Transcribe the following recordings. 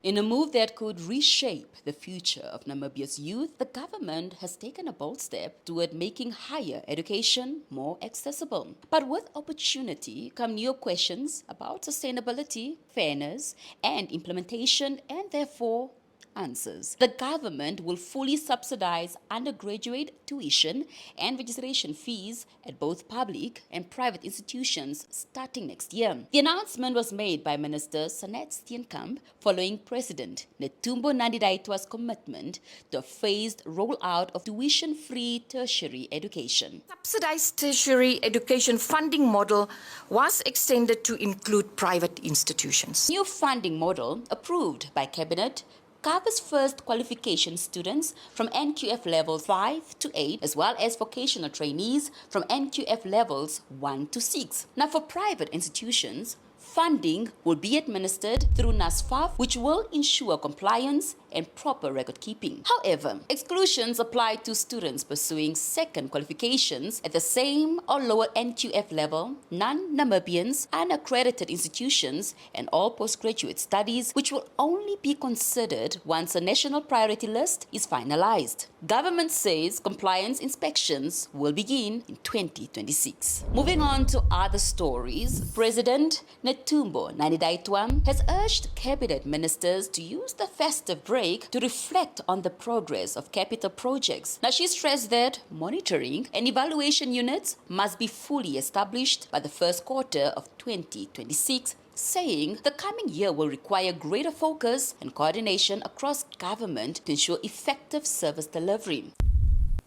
In a move that could reshape the future of Namibia's youth, the government has taken a bold step toward making higher education more accessible. But with opportunity come new questions about sustainability, fairness, and implementation, and therefore answers. The government will fully subsidize undergraduate tuition and registration fees at both public and private institutions starting next year. The announcement was made by Minister Sanet Steenkamp following President Netumbo Nandi-Ndaitwah's commitment to a phased rollout of tuition-free tertiary education. Subsidized tertiary education funding model was extended to include private institutions. New funding model approved by Cabinet covers first qualification students from NQF levels 5 to 8, as well as vocational trainees from NQF levels 1 to 6. Now, for private institutions, funding will be administered through NSFAF, which will ensure compliance and proper record keeping. However, exclusions apply to students pursuing second qualifications at the same or lower NQF level, non-Namibians, unaccredited institutions, and all postgraduate studies, which will only be considered once a national priority list is finalized. Government says compliance inspections will begin in 2026. Moving on to other stories, President Netumbo Nandi-Ndaitwah has urged cabinet ministers to use the festive break to reflect on the progress of capital projects. Now, she stressed that monitoring and evaluation units must be fully established by the first quarter of 2026, saying the coming year will require greater focus and coordination across government to ensure effective service delivery.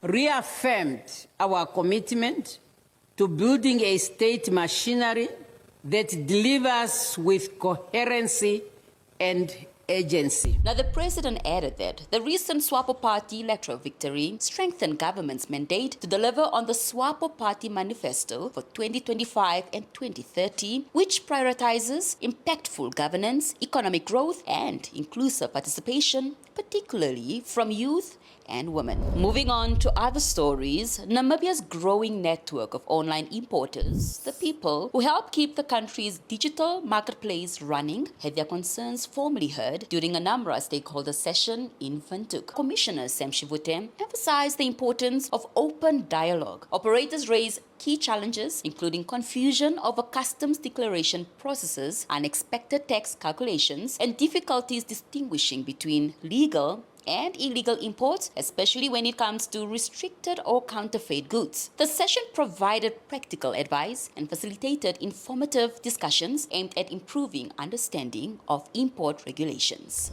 Reaffirmed our commitment to building a state machinery that delivers with coherency and agency. Now, the president added that the recent SWAPO Party electoral victory strengthened government's mandate to deliver on the SWAPO Party manifesto for 2025 and 2030, which prioritizes impactful governance, economic growth, and inclusive participation, particularly from youth and women. Moving on to other stories, Namibia's growing network of online importers, the people who help keep the country's digital marketplace running, had their concerns formally heard during a NamRA stakeholder session in Windhoek. Commissioner Sam Shivute emphasized the importance of open dialogue. Operators raised key challenges, including confusion over customs declaration processes, unexpected tax calculations, and difficulties distinguishing between legal and illegal imports, especially when it comes to restricted or counterfeit goods. The session provided practical advice and facilitated informative discussions aimed at improving understanding of import regulations.